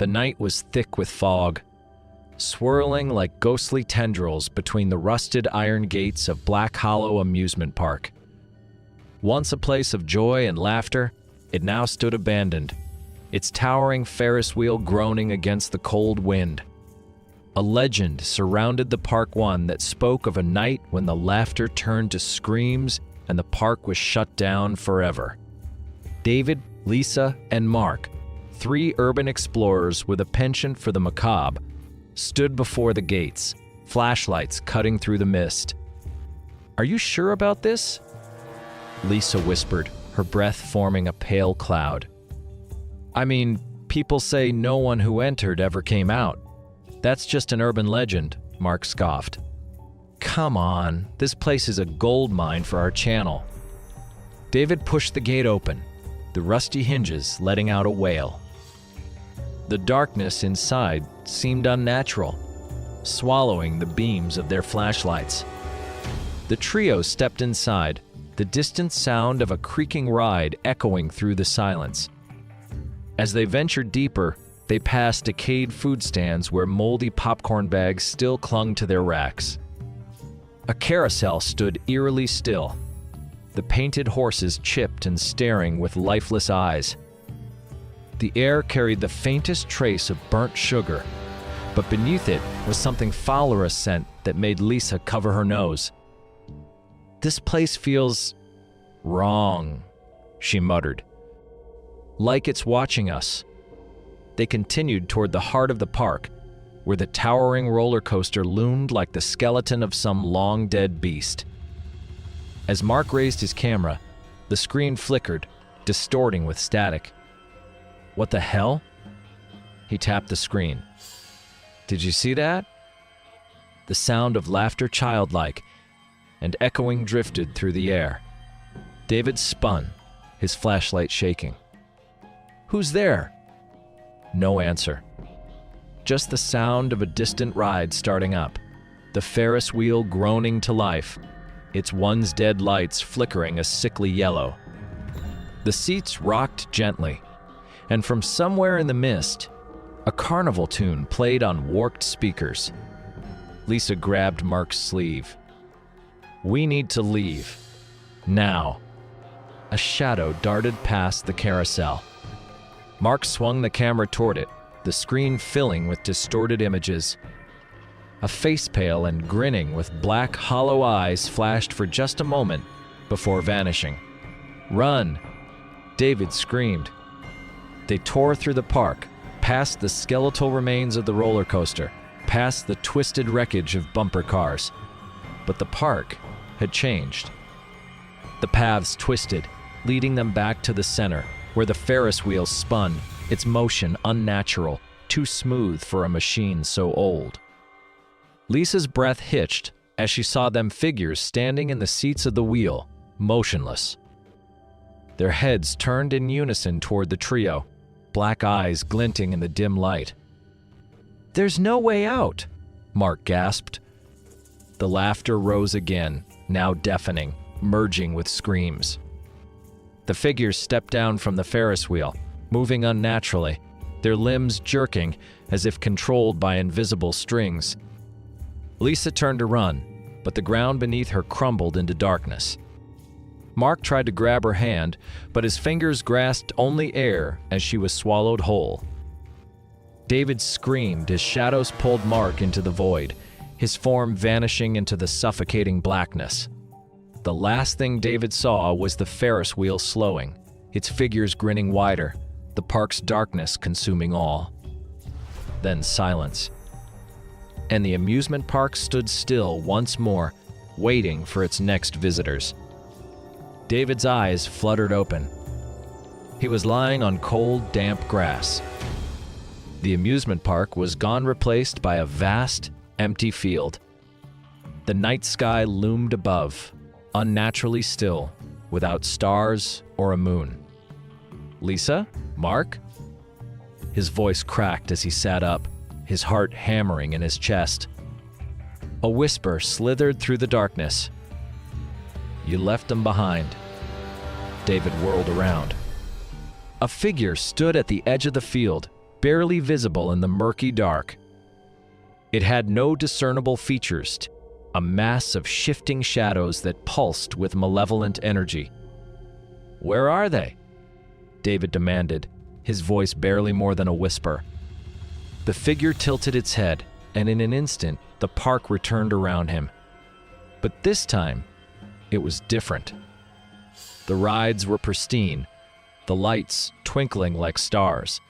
The night was thick with fog, swirling like ghostly tendrils between the rusted iron gates of Black Hollow Amusement Park. Once a place of joy and laughter, it now stood abandoned, its towering Ferris wheel groaning against the cold wind. A legend surrounded the park, one that spoke of a night when the laughter turned to screams and the park was shut down forever. David, Lisa, and Mark, three urban explorers with a penchant for the macabre, stood before the gates, flashlights cutting through the mist. "Are you sure about this?" Lisa whispered, her breath forming a pale cloud. "I mean, people say no one who entered ever came out. That's just an urban legend," Mark scoffed. "Come on, this place is a gold mine for our channel." David pushed the gate open, the rusty hinges letting out a wail. The darkness inside seemed unnatural, swallowing the beams of their flashlights. The trio stepped inside, the distant sound of a creaking ride echoing through the silence. As they ventured deeper, they passed decayed food stands where moldy popcorn bags still clung to their racks. A carousel stood eerily still, the painted horses chipped and staring with lifeless eyes. The air carried the faintest trace of burnt sugar, but beneath it was something fouler, a scent that made Lisa cover her nose. "This place feels wrong," she muttered. "Like it's watching us." They continued toward the heart of the park, where the towering roller coaster loomed like the skeleton of some long-dead beast. As Mark raised his camera, the screen flickered, distorting with static. "What the hell?" He tapped the screen. "Did you see that?" The sound of laughter, childlike and echoing, drifted through the air. David spun, his flashlight shaking. "Who's there?" No answer. Just the sound of a distant ride starting up, the Ferris wheel groaning to life, its once dead lights flickering a sickly yellow. The seats rocked gently, and from somewhere in the mist, a carnival tune played on warped speakers. Lisa grabbed Mark's sleeve. "We need to leave. Now." A shadow darted past the carousel. Mark swung the camera toward it, the screen filling with distorted images. A face pale and grinning with black, hollow eyes flashed for just a moment before vanishing. "Run!" David screamed. They tore through the park, past the skeletal remains of the roller coaster, past the twisted wreckage of bumper cars. But the park had changed. The paths twisted, leading them back to the center, where the Ferris wheel spun, its motion unnatural, too smooth for a machine so old. Lisa's breath hitched as she saw them figures standing in the seats of the wheel, motionless. Their heads turned in unison toward the trio, black eyes glinting in the dim light. "There's no way out," Mark gasped. The laughter rose again, now deafening, merging with screams. The figures stepped down from the Ferris wheel, moving unnaturally, their limbs jerking as if controlled by invisible strings. Lisa turned to run, but the ground beneath her crumbled into darkness. Mark tried to grab her hand, but his fingers grasped only air as she was swallowed whole. David screamed as shadows pulled Mark into the void, his form vanishing into the suffocating blackness. The last thing David saw was the Ferris wheel slowing, its figures grinning wider, the park's darkness consuming all. Then silence. And the amusement park stood still once more, waiting for its next visitors. David's eyes fluttered open. He was lying on cold, damp grass. The amusement park was gone, replaced by a vast, empty field. The night sky loomed above, unnaturally still, without stars or a moon. "Lisa? Mark?" His voice cracked as he sat up, his heart hammering in his chest. A whisper slithered through the darkness. "You left them behind." David whirled around. A figure stood at the edge of the field, barely visible in the murky dark. It had no discernible features, a mass of shifting shadows that pulsed with malevolent energy. "Where are they?" David demanded, his voice barely more than a whisper. The figure tilted its head, and in an instant, the park returned around him. But this time, it was different. The rides were pristine, the lights twinkling like stars.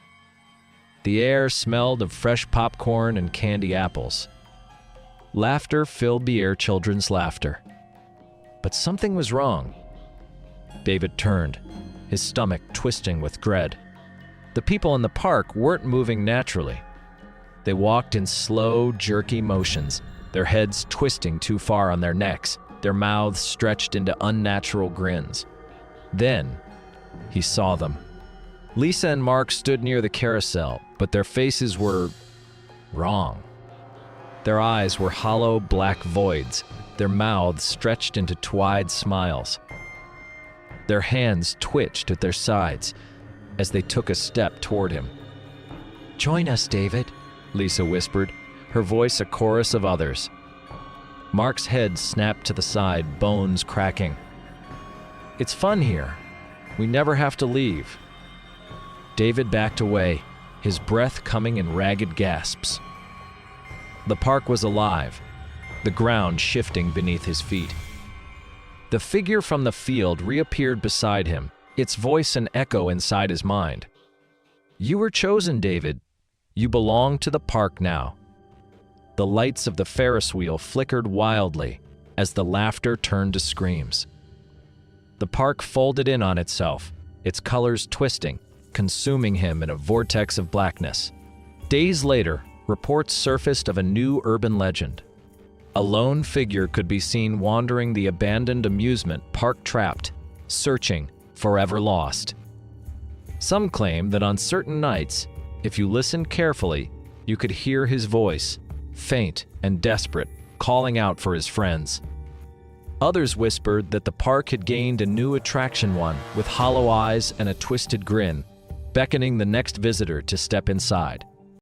The air smelled of fresh popcorn and candy apples. Laughter filled the air, children's laughter. But something was wrong. David turned, his stomach twisting with dread. The people in the park weren't moving naturally. They walked in slow, jerky motions, their heads twisting too far on their necks, their mouths stretched into unnatural grins. Then, he saw them. Lisa and Mark stood near the carousel, but their faces were wrong. Their eyes were hollow black voids, their mouths stretched into wide smiles. Their hands twitched at their sides as they took a step toward him. "Join us, David," Lisa whispered, her voice a chorus of others. Mark's head snapped to the side, bones cracking. "It's fun here. We never have to leave." David backed away, his breath coming in ragged gasps. The park was alive, the ground shifting beneath his feet. The figure from the field reappeared beside him, its voice an echo inside his mind. "You were chosen, David. You belong to the park now." The lights of the Ferris wheel flickered wildly as the laughter turned to screams. The park folded in on itself, its colors twisting, consuming him in a vortex of blackness. Days later, reports surfaced of a new urban legend. A lone figure could be seen wandering the abandoned amusement park, trapped, searching, forever lost. Some claim that on certain nights, if you listened carefully, you could hear his voice, faint and desperate, calling out for his friends. Others whispered that the park had gained a new attraction, one with hollow eyes and a twisted grin, beckoning the next visitor to step inside.